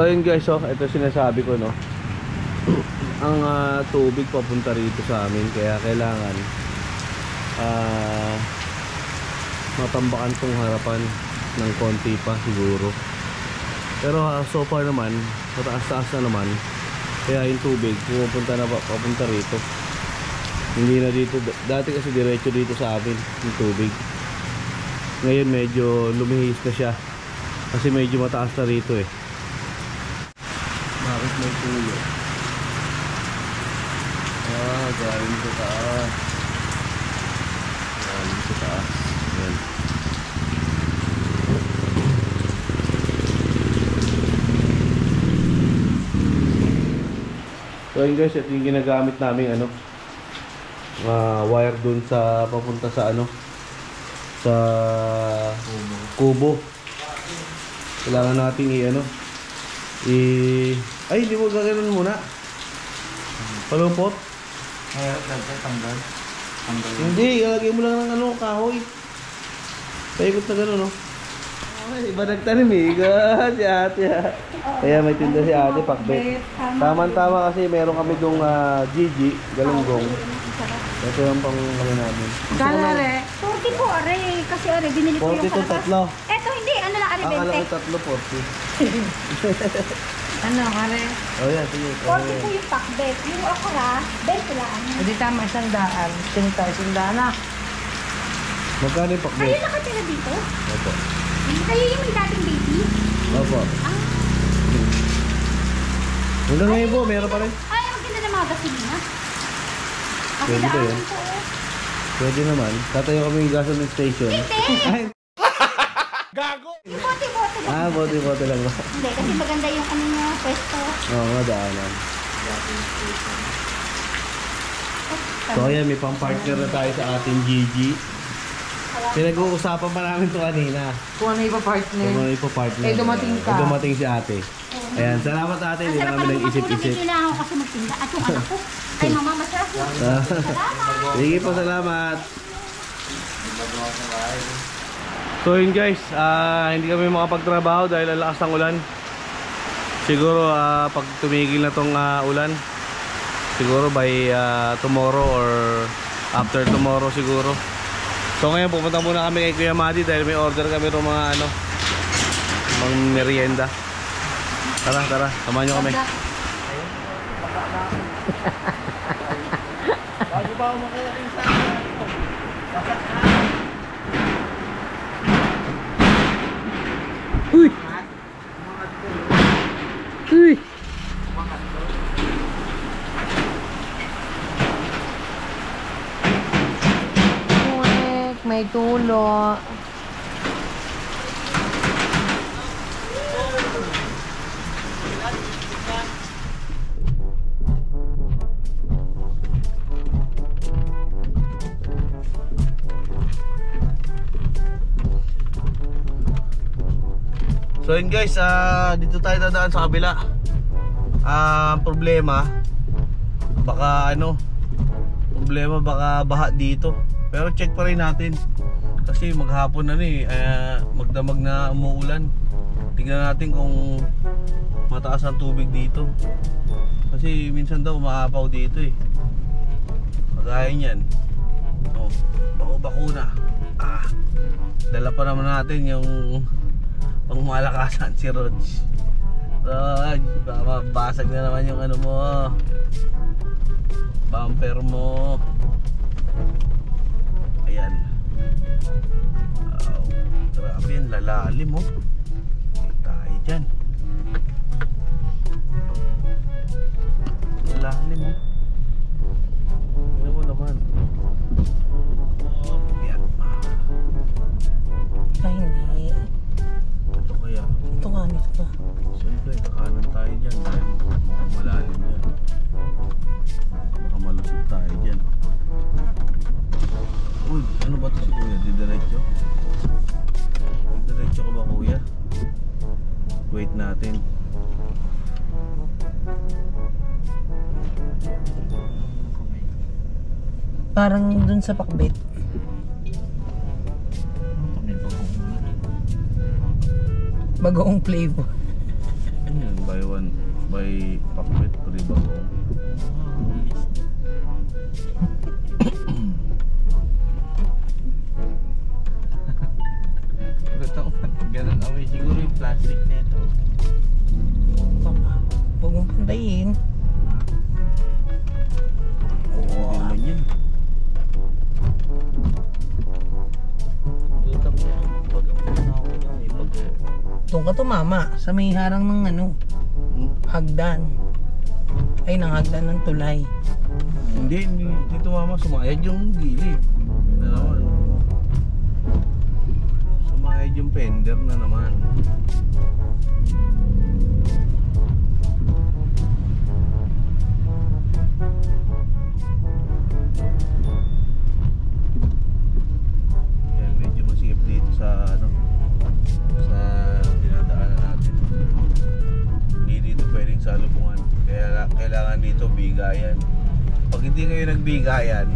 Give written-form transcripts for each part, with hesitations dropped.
ayun guys, oh, ito sinasabi ko, no. Ang tubig papunta rito sa amin, kaya kailangan matambakan tong harapan ng konti pa siguro. Pero so far naman, mataas-taas na naman. Kaya yung tubig pupunta na papunta rito. Hindi na dito, dati kasi diretso dito sa amin yung tubig. Ngayon medyo lumihis na siya kasi medyo mataas na rito eh. Bakit may tulo? Galing sa taas. Galing sa taas. Ayan. So yun guys, ito yung ginagamit namin wire dun sa papunta sa sa kubo. Kailangan natin ay, hindi mo gaganon muna. Palupot. Tanggal. Hindi, ilalagay mo lang ng kahoy. Paikot na gano'n, no? Ay, iba nagtanim eh. Si ate ha. Kaya may tinda si ate, pakbet. Tama-tama kasi meron kami dong Gigi, galunggong. Ito yung pang kami namin. Galare. 40 po, are. Kasi are, binili ko yung 40 to tatlo. Eto, hindi. Ano lang, are, 20. Akala ko tatlo, 40. Ano, are? Oh yan, sige. 40 po yung pakbet. Yung okra, 20 lang. Hindi tama, 100. Tinita, 100 na. Magkano yung pakbet? Kayo nakatira dito? Opo. Kayo yung may dating baby? Opo. Hanggang ngayon po, meron pa rin. Ay, maganda na mga gasolina. Kasi Pwede ba daanan yun? po. Pwede naman. Tatayo kami yung gasoline station. Hindi! Gago! Yung bote-bote lang. Bote-bote lang ba? Hindi, kasi maganda yung niya, pwesto. Oo, madaanan. So ayan, may pang-partner na tayo sa ating Gigi. Pinag-uusapan pa namin ito kanina. Kung ano ipa-partner. Kung ano ipa-partner. Eh, dumating ka. Eh, dumating si ate. Ayan, salamat ate. Hindi na kami nag-isip-isip. Kailangan ko kasi magtinda. At yung anak ko, ay mama, masarap po. Salamat! Sige po, salamat. So yun guys, hindi kami makapagtrabaho dahil ang lakas ng ulan. Siguro pag tumigil na tong ulan, siguro by tomorrow or after tomorrow siguro. So ngayon pupunta muna kami kay Kuya Madi dahil may order kami ng mga mga merienda. Tara, samahan nyo kami. Bago ba umakiling sa Uy! Uy! May tulo. So yun guys, dito tayo dadaan sa kabila. Problema baka baha dito. Pero check pa rin natin kasi maghapon na magdamag na umuulan. Tingnan natin kung mataas ang tubig dito. Kasi minsan daw umaapaw dito eh. Kagaya niyan. Bako-bakuna. Dala pa naman natin yung pangmalakasan si Rods. Rod, mabasag na naman yung mo, bumper mo. Ayan. Grabe yan, lalalim mo. Tayo dyan. Lalalim mo. Tignan mo naman. Yan. Ay, hindi. Ito kaya. Ito nga, nito pa. Siyempre, kakanan tayo dyan dahil mukhang malalim yan. Baka malusog tayo dyan. Uy, ano ba ito si kuya? Didiretso? Didiretso ka ba kuya? Wait natin. Parang dun sa pakbet. Bagoong flavor. Ano yan? by Pakbet, Puribagong. Ganun away siguro yung plastic nito. Huwag mong pantayin. Hindi naman yun. Buta mo. Pag ang ako lang eh. Pag Doon ka tumama sa may harang ng hagdan. Ay, ng hagdan ng tulay. Hindi tumama, sumayad yung gilid. Na naman. Sumayad yung fender na naman. Yan, medyo masikip dito sa sa dinadaanan natin. Hindi dito pwedeng salubungan. Kaya kailangan dito bigayan. Pag hindi kayo nagbigayan,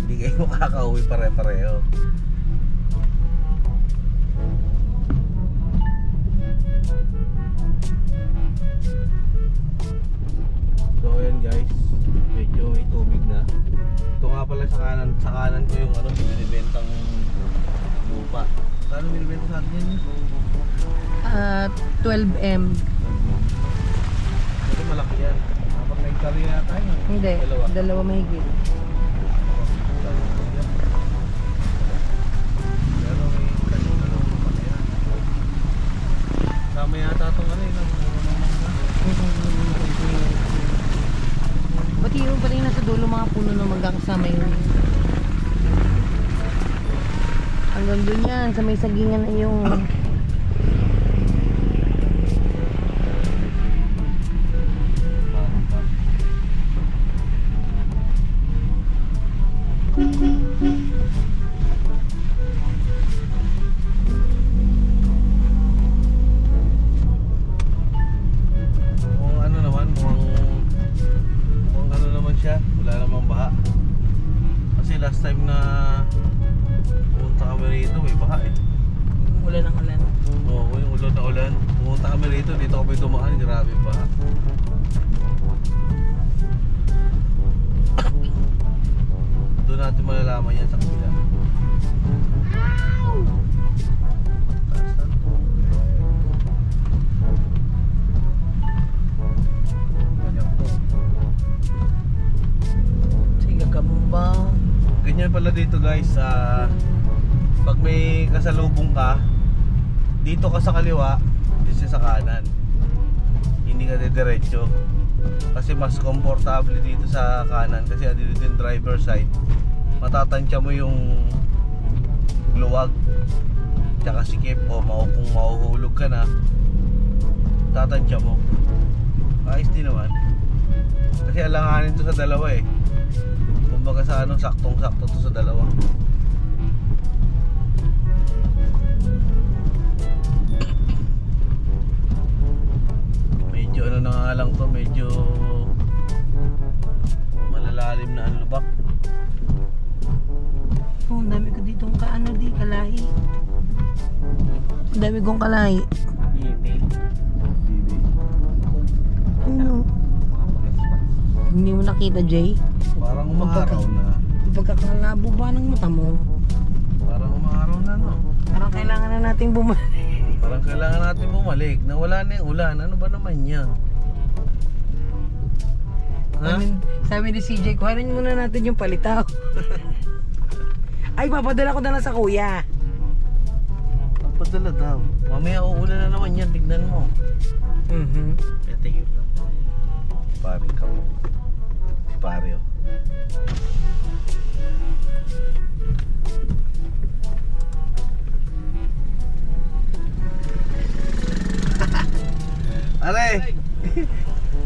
hindi kayo makakauwi pare-pareho. So ayan guys, medyo may tubig na. Ito nga pala sa kanan ko yung binibentang lupa. Saan binibenta sa atin yun? 12M. Ito malaki yan. Kapag nag-carry na tayo. Hindi, dalawa mahigit. Pero may kanina nung lupa na yan. Sama yata itong Ba't yun pa rin nasa dulo mga puno na magkakasama yun? Hanggang doon yan, sa may sagingan na yung... wala namang baha. Kasi last time na pumunta kami rito may baha eh. Ulan ng ulan. Oo, yung ulan na ulan. Pumunta kami rito, dito kami dumaan, grabe baha. Doon natin malalaman yan sa kabila. Ganyan pala dito guys, pag may kasalubong ka, dito ka sa kaliwa, dito sa kanan. Hindi ka diretso. Kasi mas komportable dito sa kanan kasi dito yung driver side. Matatansya mo yung luwag tsaka sikip o kung mahuhulog ka na, tatansya mo. Ayos din naman. Kasi alanganin to sa dalawa eh. Kumbaga sa saktong-sakto to sa dalawa. Medyo na nga lang to, medyo malalalim na ang lubak. Oh, ang dami ko ditong kalahi. Ang dami kong kalahi. Ano? Hindi mo nakita, Jay? Parang umaraw na. Pagkakalabo ba ng mata mo? Parang umaraw na, no? Parang kailangan na nating bumalik. Parang kailangan natin bumalik. Nawala na yung ulan. Ano ba naman yan? Ha? Sabi ni CJ, kuhanin muna natin yung palitaw. Ay, papadala ko na lang sa kuya. Padala daw. Mamaya uulan na naman yan. Tignan mo. tingin lang. Pare ka mo. Si pare oh. Are!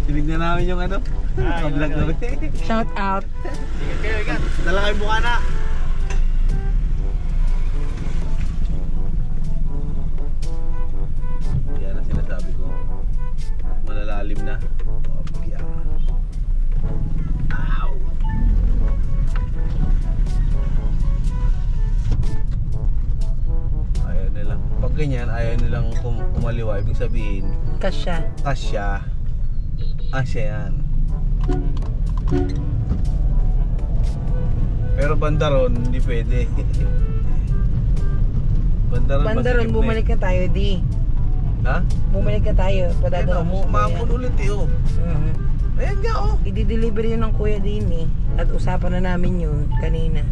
Tinignan namin yung ano? Ka-vlog namin. Shout out. Ingat kayo, ingat. Dala kayong bukana. Yan ang sinasabi ko. At malalalim na. Opya. Ow! Ayaw nilang. Pag ganyan, ayaw nilang kumaliwa. Ibig sabihin, Kasya. kasya. Ah, siya yan. Pero Bandaron, hindi pwede. Bandaron, Bandaron, bumalik na tayo, di. Ha? Bumalik na tayo. Padadala mo. Mampun ulit eh, oh. Ayan nga, oh. I-deliver yun ng kuya din eh. At usapan na namin yun kanina.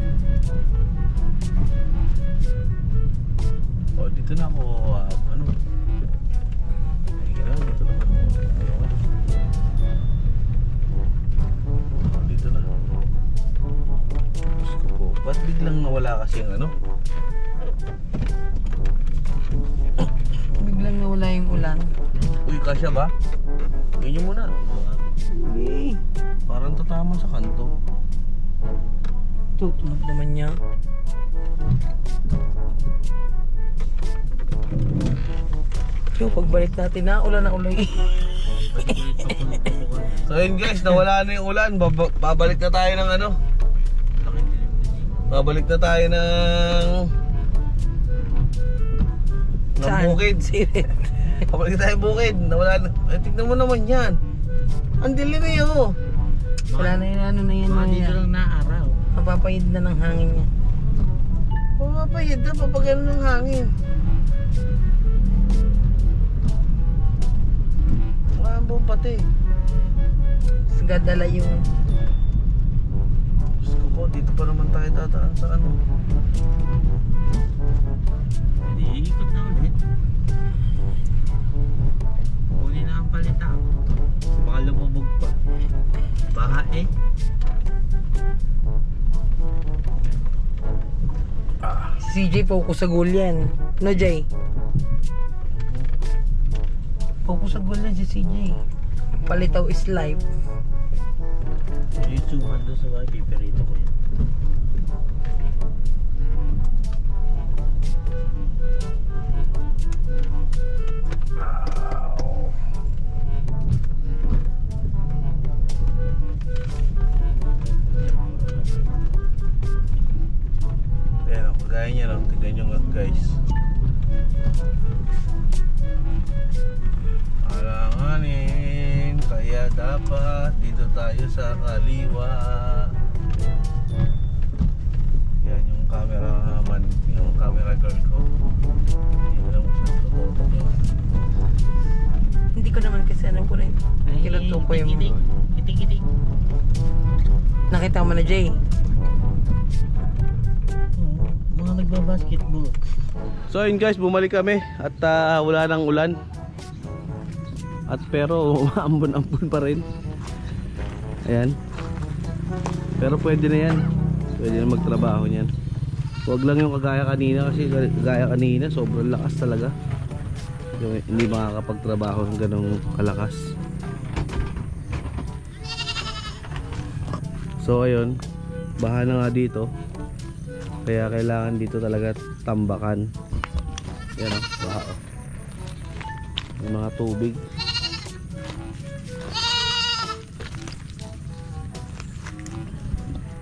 Oh, dito na ako, ano? Ayan, dito na ako. Oh, dito na. Diyos ko po. Ba't biglang nawala kasi yung ano? Biglang nawala yung ulan. Uy, kasya ba? Ganyan mo na. Hey. Parang tatama sa kanto. Tutunog naman niya. Yo, pagbalik natin na, ulan na ulan. So yun guys, nawala na yung ulan. Babalik na tayo ng ano? Babalik na tayo ng bukid. Babalik na tayo bukid. Nawala na. Ay, tignan mo naman yan. Ang dilim eh, oh. Wala na yun, ano na yan. Mga dito lang naaraw. Mapapayid na ng hangin niya. Papapayid na, papagano ng hangin. Maambo pati. Gadala yung... Diyos ko po, dito pa naman tayo tataan sa ano. Hindi, ikot na ulit. Huli na ang palita. Baka lumubog pa. Baka eh. Si CJ focus sa goal yan. No, Jay? Focus sa goal yan si CJ. Palitaw is live. Yung suman doon sa bahay, piperito ko yun. Ayan, kagaya niya lang. Tignan nyo nga guys. Alanganin, kaya dapat dito tayo sa kaliwa. Yan yung camera man, yung camera girl ko. Hindi lang sa totoo. Hindi ko naman kasi alam ko rin. Kiluto ko yung... Kitik-kitik. Nakita mo na, Jay? Mga nagbabasketball. So yun guys, bumalik kami at wala nang ulan. At pero ambon-ambon pa rin. Ayan. Pero pwede na yan. Pwede na magtrabaho niyan. Huwag lang yung kagaya kanina, kasi kagaya kanina sobrang lakas talaga. Yung hindi makakapagtrabaho ng ganong kalakas. So ayun, baha na nga dito. Kaya kailangan dito talaga tambakan. Yan o, baha o. May mga tubig.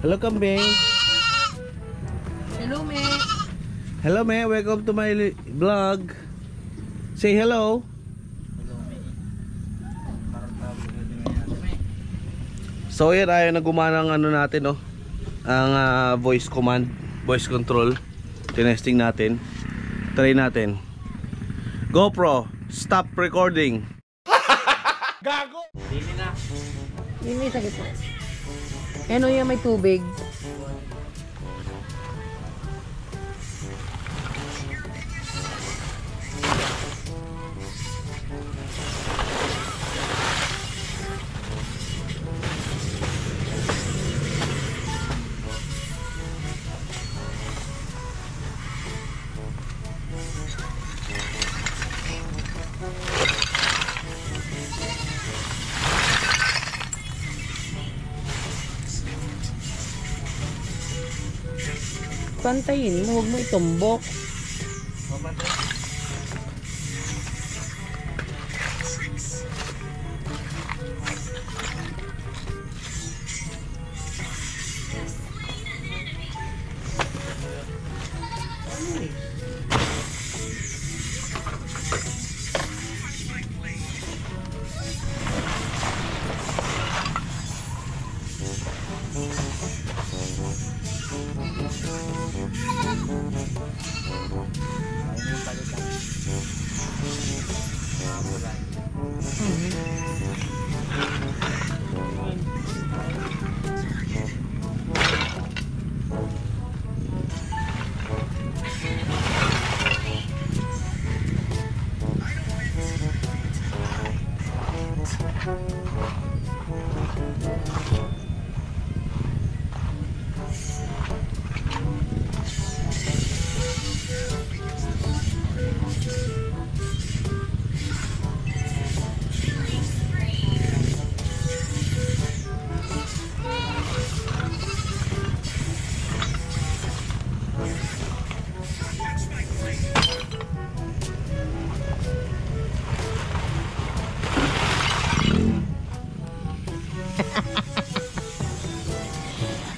Hello kambing. Hello, me. Hello me, welcome to my vlog. Say hello. So yan, ayaw na gumana ang ano natin, oh. Ang voice command, voice control. Tinesting natin. Try natin. GoPro, stop recording. Gago. Dili na. Yun may sakit po. Ano yan, may tubig? Pantayin mo, huwag mo itumbok. Ayun yung palitan. Ulan.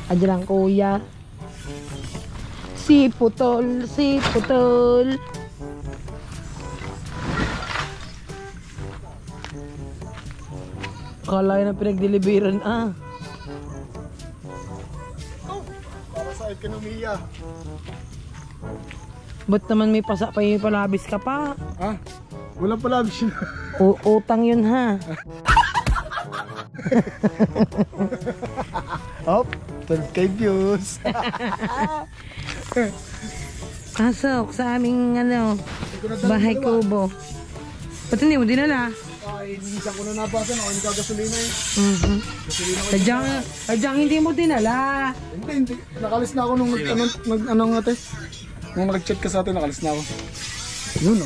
Adyan lang kuya. Si putol, si putol. Kala na pinag-deliveran Para sa ekonomiya. Ba't naman may palabis ka pa? Ah, wala pala siya. Utang yun ha. Hop, 12k views. Pasok sa aming bahay kubo. Ba't hindi mo dinala? Ay, minsan ko na nabasan ako yung kagasolina eh. Gasolina ko. Sadyang hindi mo dinala. Hindi. Nakalis na ako nung nung nag-chat ka sa atin, nakalis na ako. Yun,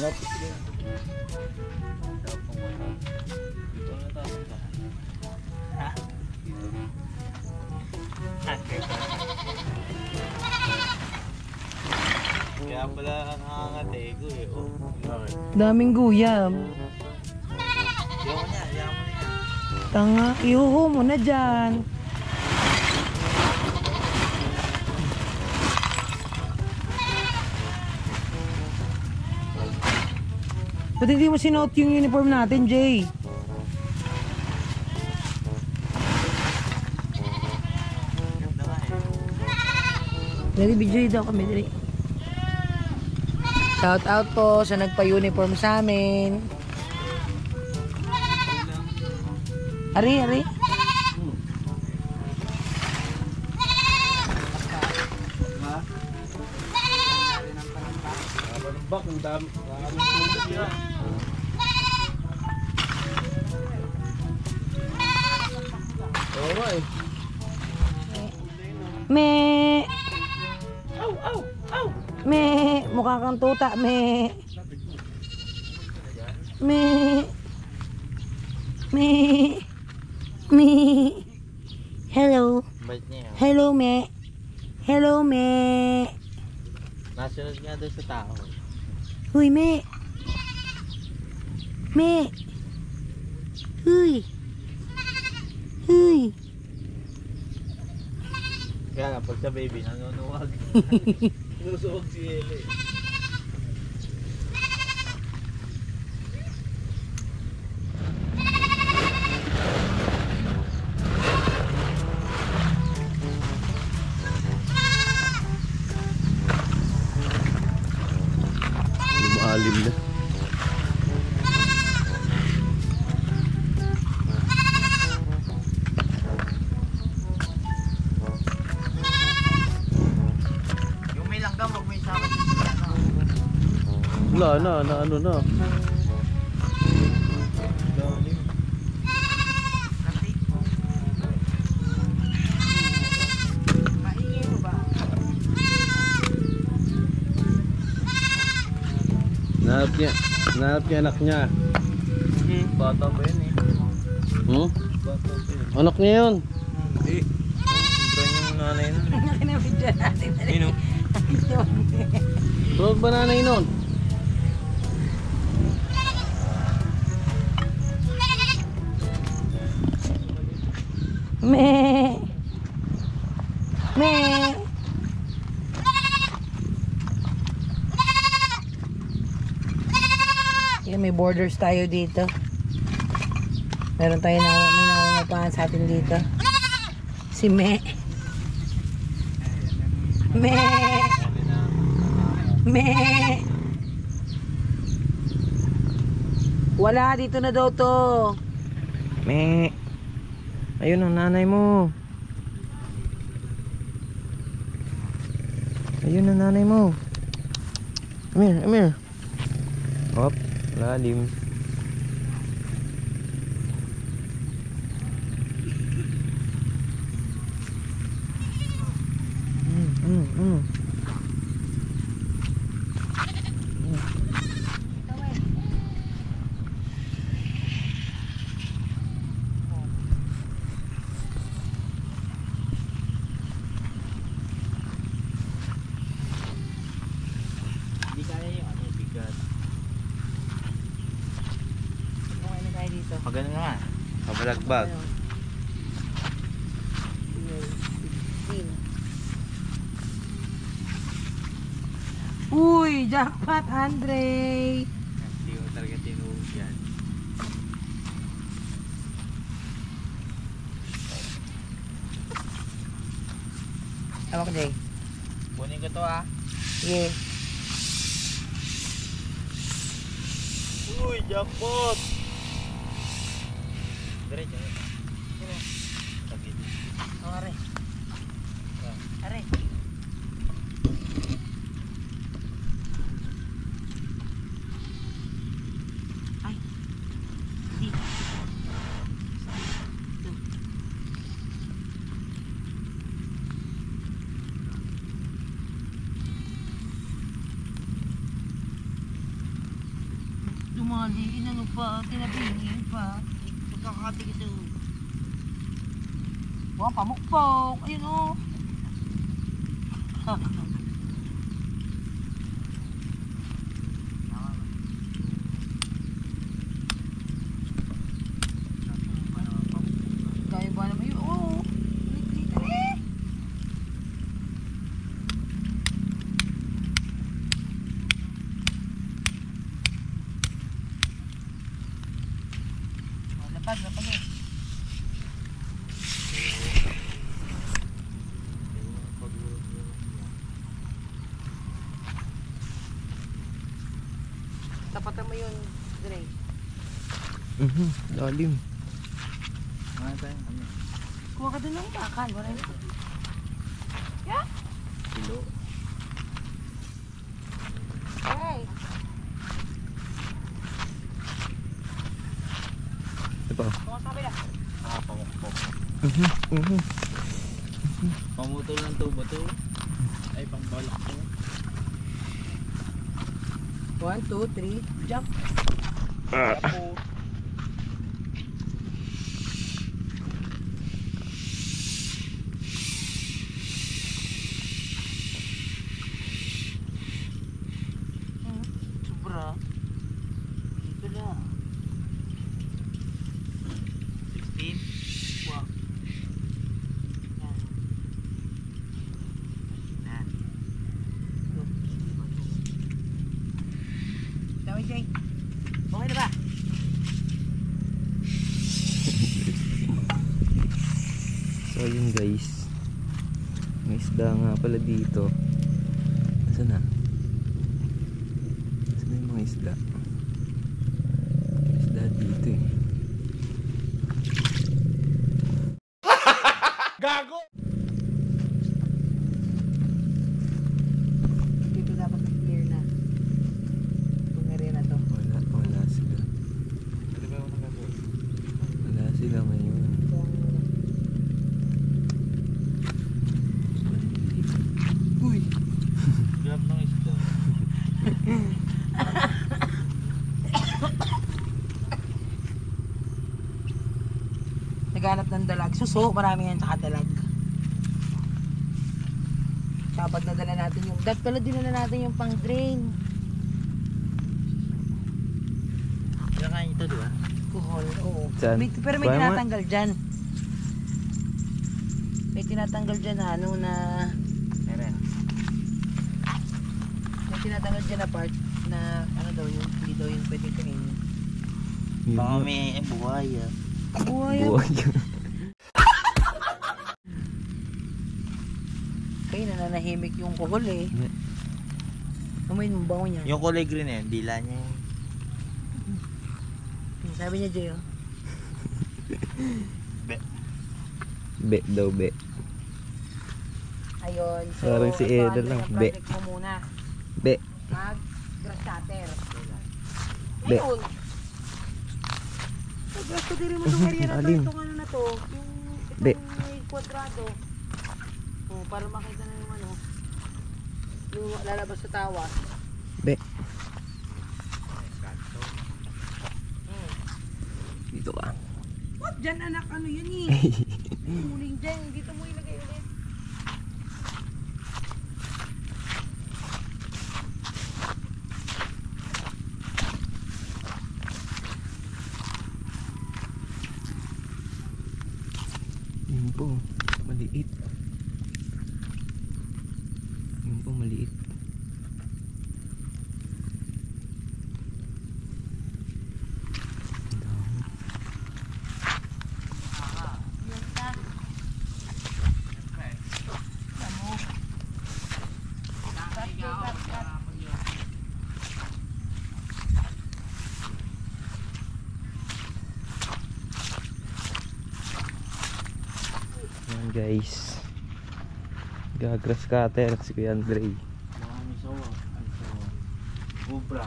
Kaya pala nangangatego eh. Oh. Daming guyam. Ayaw mo niya. Tanga, ihuho mo na dyan. Ba't hindi mo sinuot yung uniform natin, Jay? Dali, video daw kami, dali. Shout out po sa nagpa-uniform sa amin. Ari. Bak, ang dami. Me. Me, mukha kang tuta, me. Hello. Bait niya. Hello, me. Nasunod nga doon sa tao. Huy, me. Huy. Kaya nga, pag sa baby, nanunuwag. Nanusuwag si Ele. Maalim na. Yung may langgam, huwag may sama dito sa ano. Wala na, ano na. Galing. Kasi? Maingay mo ba? Nahanap niya anak niya. Bata ba yun eh? Bata ba yun? Anak niya yun. Hindi. Sobrang yung nanay nun. Kinabidyo natin. Sino? Tulog ba nanay nun? Me. Yan, may borders tayo dito. Meron tayo may nangungupahan sa atin dito. Si Me. Me. Me. Wala, dito na daw to. Me. Ayun ang nanay mo. Ayun ang nanay mo. Amir, Amir. Hop, lalim. Hindi kaya yung ano, bigat. Okay na tayo dito. Pag ano naman. Pabalagbag. Uy, jackpot, Andre. Hindi ko talaga tinuhog yan. Tawag Jay. Kunin ko to ah. Sige. Uy, jackpot! Diretso. Oh, are. Are. Ay. Di. Dumali, inano pa, tinabingin pa. Pagkakatigis yung... Wah, pamukpok. Ayun o. Kaya ba naman yun? Oo. Lapag eh. Tapatan mo yun, Dre. Lalim. Ano tayo? Ano? Kuha ka dun ng bakal. Wala yun. Yeah? Kilo. Hey. Ito. Kuha ka kabila. Ah, pamukpok. Pamutol ng tubo to. Ay, pangbalak to. 1, 2, 3, jump. Apo. Sobra. Dito na. 16. Wow. Yan. Yan. Tawag Jay. Okay na ba? So yun guys. May isda nga pala dito. Saan na? Saan na yung mga isda? May isda dito eh. Dito dapat clear na. Itong area na to. Wala sila. Ano ba yung nagagawin? Wala sila ngayon. Uy! Grab ng isda. Naghanap ng dalag. Suso, marami yan tsaka dalag. Tsaka pag nadala natin yung... Dat pala dinala natin yung pang drain. Kinakain ito, di ba? Kuhol, oo. Saan? Pero may Kuha mo. tinatanggal dyan. May tinatanggal dyan na ano na... Meron. May tinatanggal dyan na part na ano daw yung hindi daw yung pwedeng kainin. Baka may buhay ah. Buhay. Buhay. Kaya nananahimik yung kuhol eh. Amoy mo bango niya. Yung kulay green eh, dila niya yun. Sabi niya, Jay, oh. Be daw, be. Ayun. So, Parang si ito, Eden ano lang, yung be. project mo muna. Be. Mag-grass cutter. Be. Ayun. Mag-grass cutter mo itong area na to. Alin? Itong ano na to. Be. Itong may kwadrado. Oh, para makita na yung ano. Yung lalabas sa tawas. Be. Dito ka. What? Diyan anak, ano yun eh. Muling dyan. Dito mo ilagay ulit. Yun po. Maliit. Yun po, maliit. Yan guys, gagrass cutter si Kuya Andre. Ano sawa? Ano sawa? Bubra.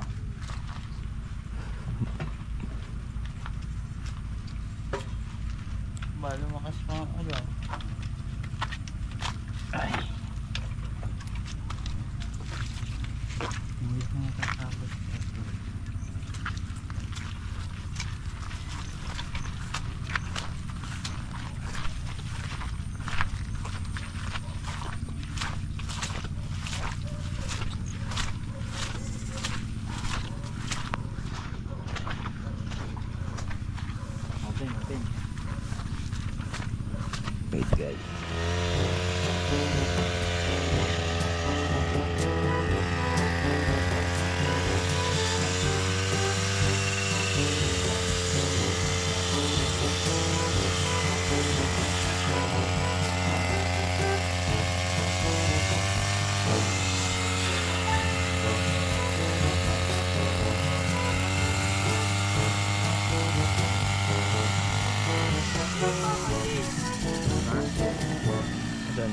Lumakas pa ano. Ay. Hindi na natatapos. Natin. Wait guys. Asan?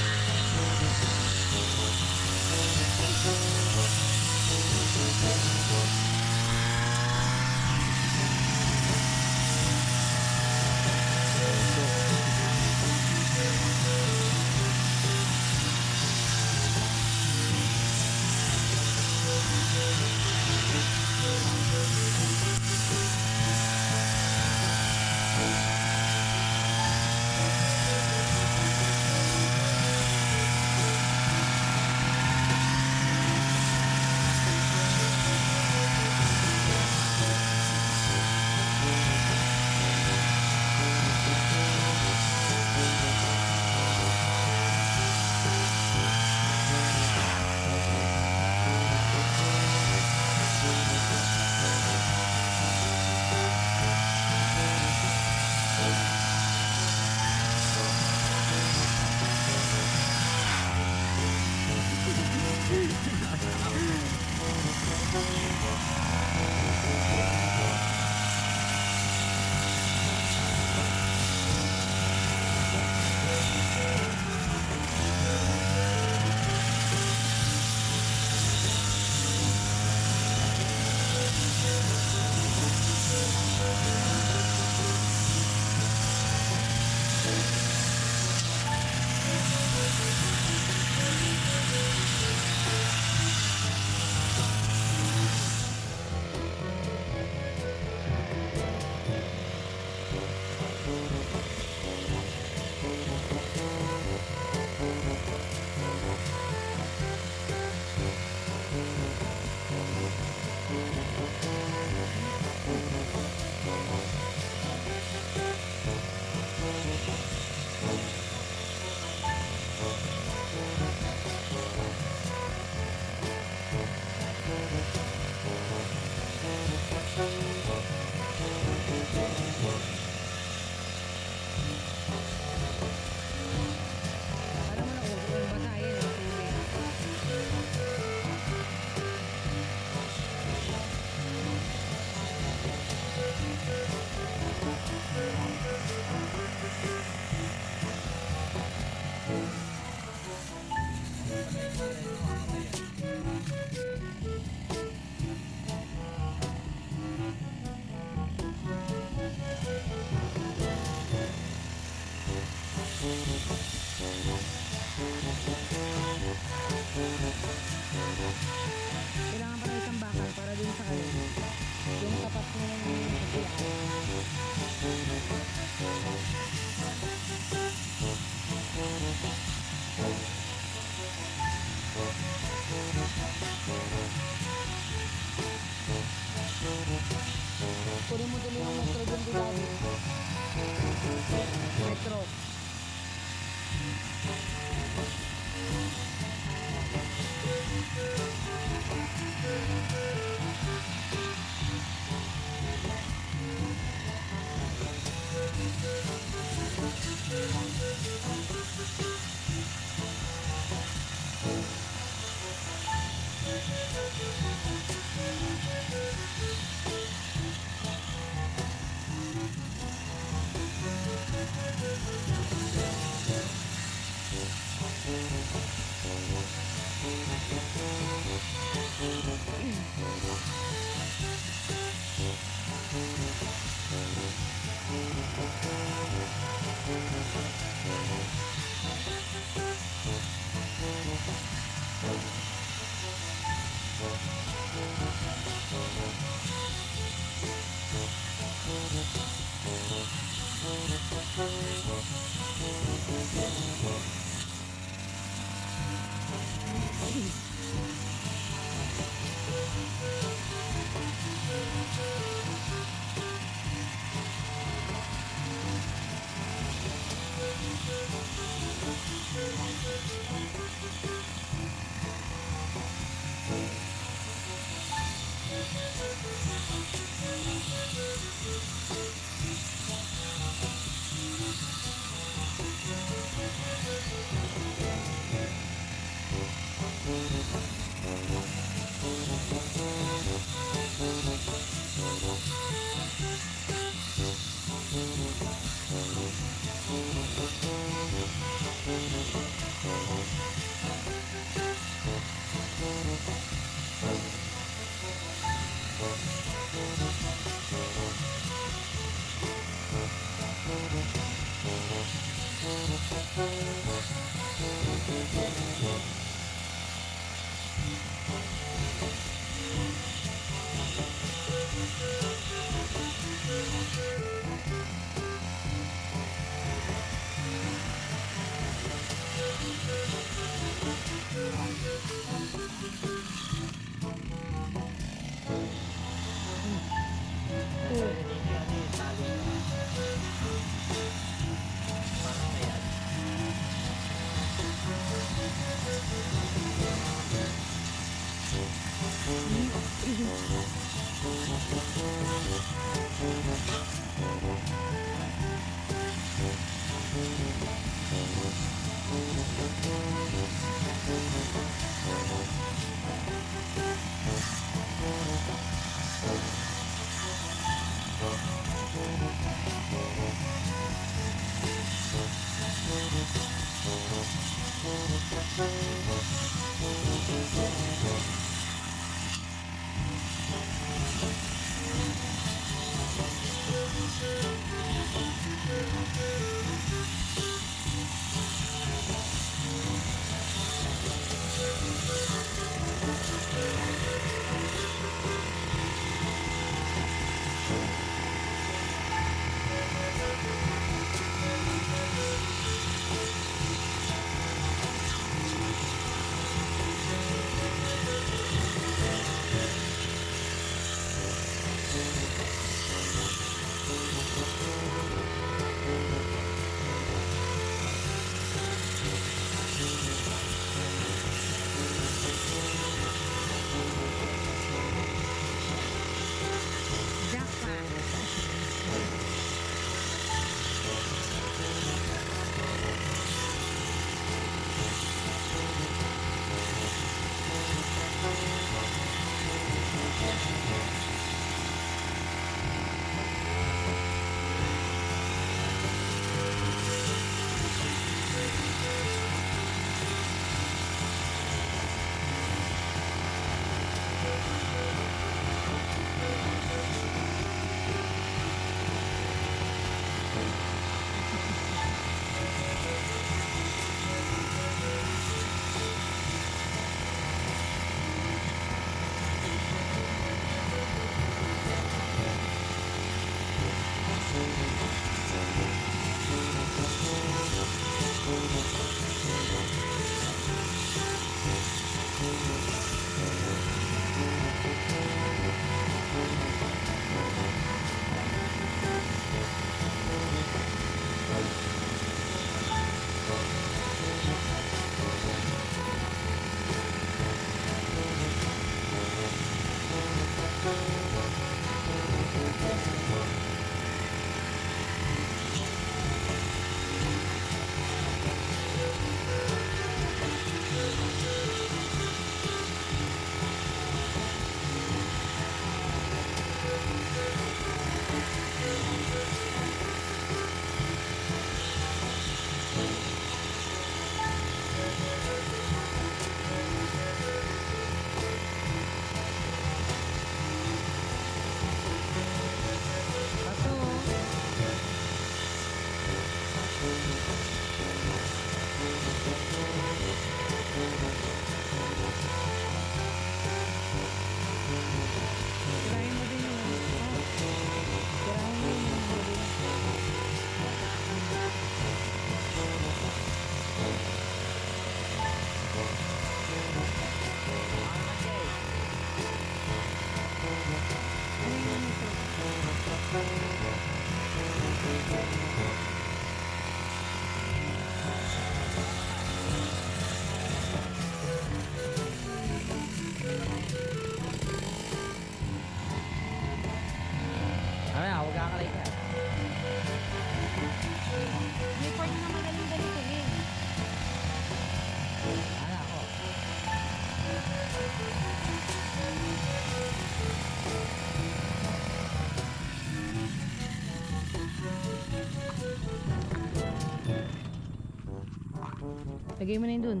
Lagay mo na yun dun.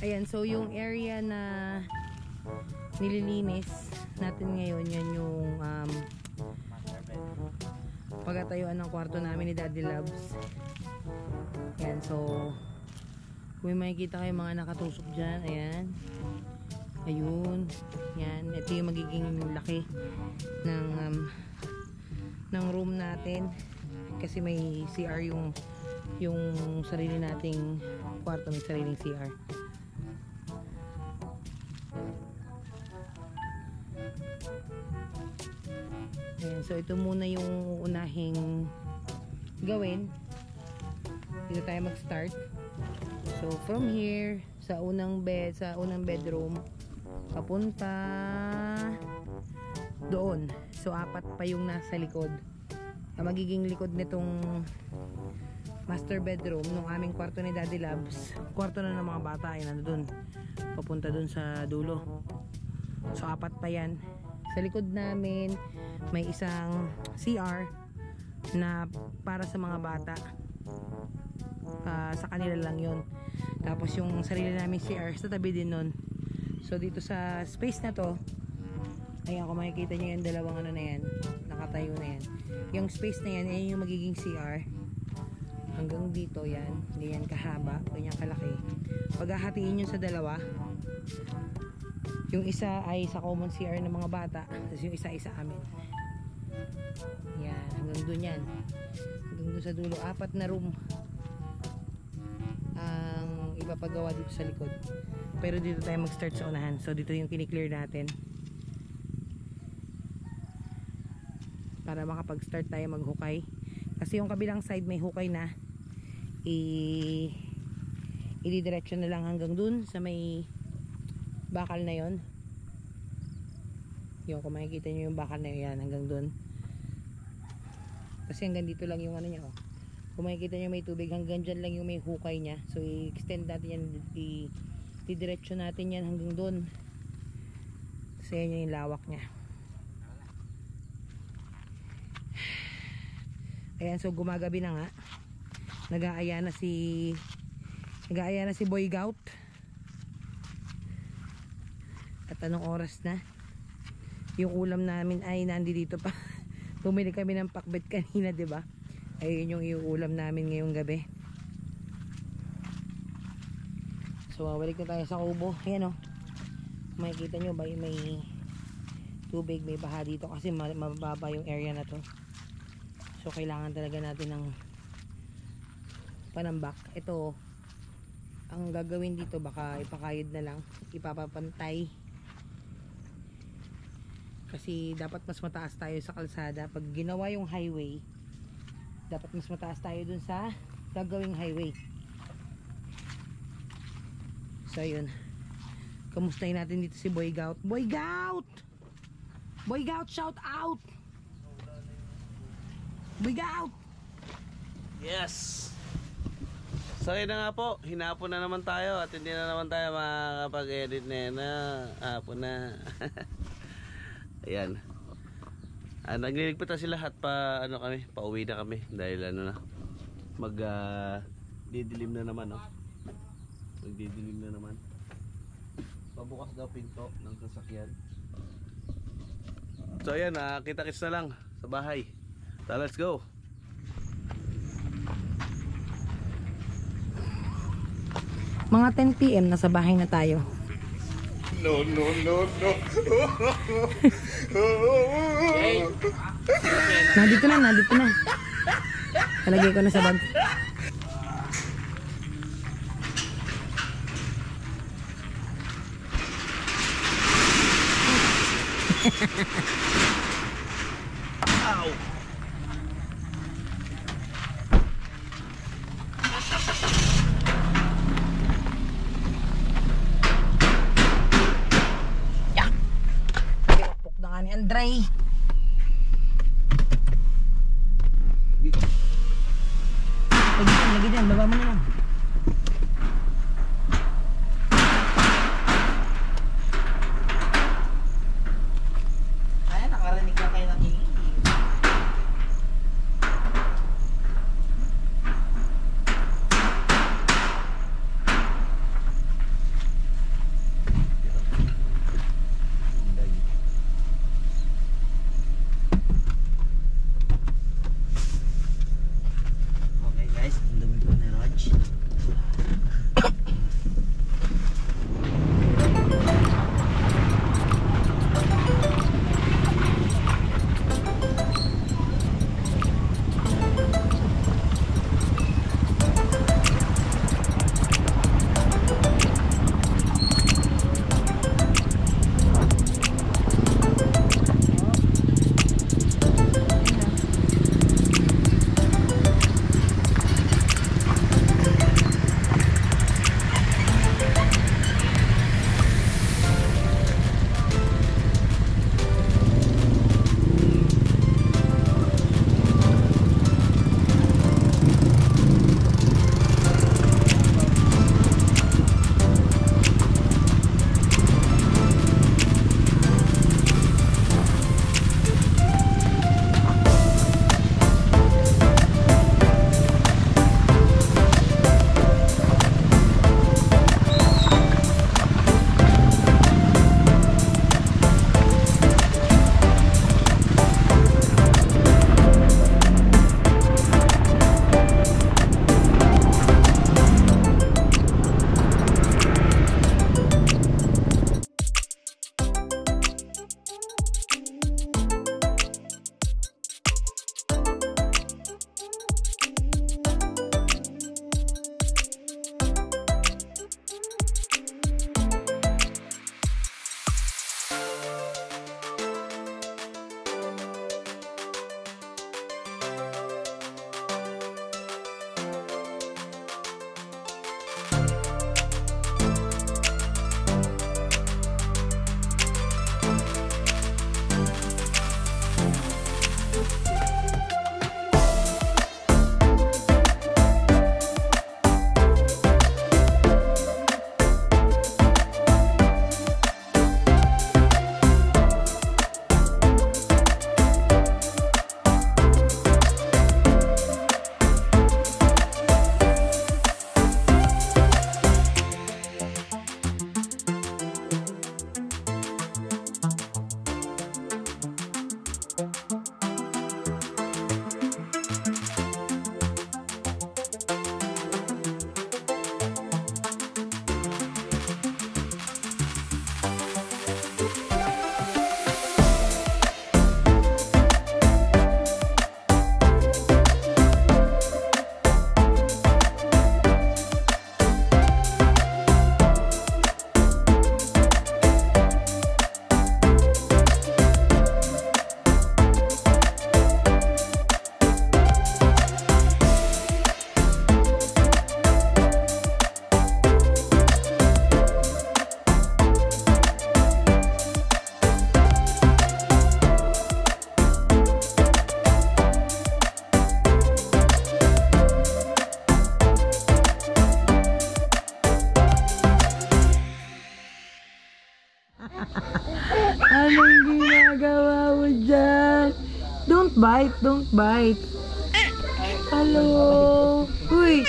Ayan, so yung area na nililinis natin ngayon, yan yung pagtatayuan ng kwarto namin ni Daddy Loves. Ayan, so kung may makikita kayo mga nakatusok dyan, ayan, ayun, yan, ito yung magiging laki ng room natin kasi may CR yung sarili nating kwarto, may sariling CR. Ayan, so ito muna yung unahing gawin. Dito tayo mag-start. So from here sa unang bedroom papunta doon. So 4 pa yung nasa likod. Ang magiging likod nitong master bedroom ng aming kwarto ni Daddy Loves. Kwarto na ng mga bata ay nandoon. Papunta doon sa dulo. So 4 pa yan. Sa likod namin may isang CR na para sa mga bata. Sa kanila lang yun. Tapos yung sarili namin CR sa tabi din nun. So dito sa space na to, ayan, kung makikita nyo yung dalawang ano na yan, nakatayo na yan. Yung space na yan, ayan yung magiging CR. Hanggang dito yan, ganyan kahaba, ganyan kalaki. Paghahatiin yun sa dalawa, yung isa ay sa common CR ng mga bata, tapos yung isa sa amin. Yan, hanggang dun yan. Hanggang dun sa dulo, 4 na room ang ipapagawa dito sa likod. Pero dito tayo mag-start sa unahan. So dito yung kiniklear natin para makapag-start tayo maghukay. Kasi yung kabilang side may hukay na. I-diretso na lang hanggang dun sa may bakal na yon. Yung kung makikita nyo yung bakal na yun, hanggang dun. Kasi hanggang dito lang yung ano niya, oh. Kung makikita nyo may tubig, hanggang dyan lang yung may hukay niya. So i-extend natin yan, i-diretso natin yan hanggang dun. Kasi yan yung lawak niya. Ayan, so gumagabi na nga. Nag-aaya na si Boy Gout. At anong oras na? Yung ulam namin ay nandito pa. Bumili kami ng pakbet kanina, 'di ba? Ayun yung iuulam namin ngayong gabi. So balik na tayo sa kubo. Ayan, oh. Makikita nyo ba may tubig, may baha dito kasi mababa yung area na to. So kailangan talaga natin ng panambak. Ito, ang gagawin dito, baka ipakayod na lang, ipapapantay. Kasi dapat mas mataas tayo sa kalsada. Pag ginawa yung highway, dapat mas mataas tayo dun sa gagawing highway. So yun, kamustahin natin dito si Boy Gout. Boy Gout! Boy Gout, shout out! Boy Gout! Yes! So yun na nga po, hinapon na naman tayo at hindi na naman tayo makakapag-edit na yan. Hapon na. Ayan. Nagliligpit na sila at pauwi na kami dahil didilim na naman, no? Magdidilim na naman. Pabukas daw pinto ng sasakyan. So ayan, kita-kits na lang sa bahay. So let's go. Mga 10 PM nasa bahay na tayo. No. Nandito na. Talagay ko na sa bag. Ow! Pinapok na nga ni Andre. Lagi dyan, baba mo na lang. ginagawa mo dyan? Don't bite, don't bite. Hello? Uy!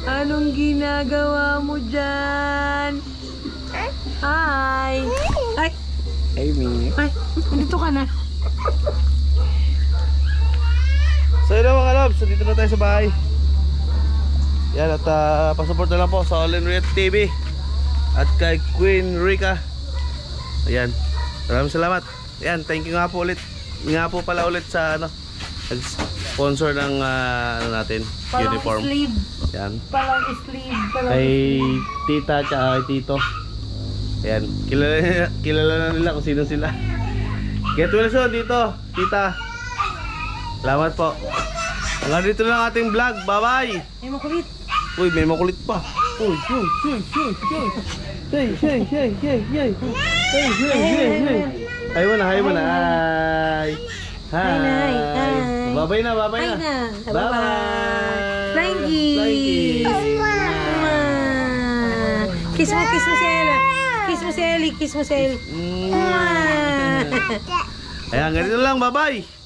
Anong ginagawa mo dyan? Hi! Ay! Amy. Ay! Dito ka na. So yun mga loves, dito na tayo sa bahay. Yan, at pasupport na lang po sa All in Red TV at kay Queen Rica. Ayan, maraming salamat. Ayan, thank you nga po ulit. Nga po pala ulit sa nag-sponsor ng ano natin, uniform. Sleeve. Yan. Palang sleeve. Kay tita at kay tito. Ayan, kilala na nila kung sino sila. Get well soon dito, tita. Salamat po. Hanggang dito lang ating vlog. Bye-bye. Ay, makulit. Uy, may makulit pa. Uy, uy, uy, uy, uy. Hey, hey, hey, hey, hey. Hey, hey, hey, hey. Hi mo na, hi mo na. Hi. Hi. Bye-bye na, bye-bye na. Bye-bye. Flying kiss. Kiss mo si Ella. Kiss mo si Ellie, kiss mo si Ellie. Ayan, ganito lang. Bye-bye.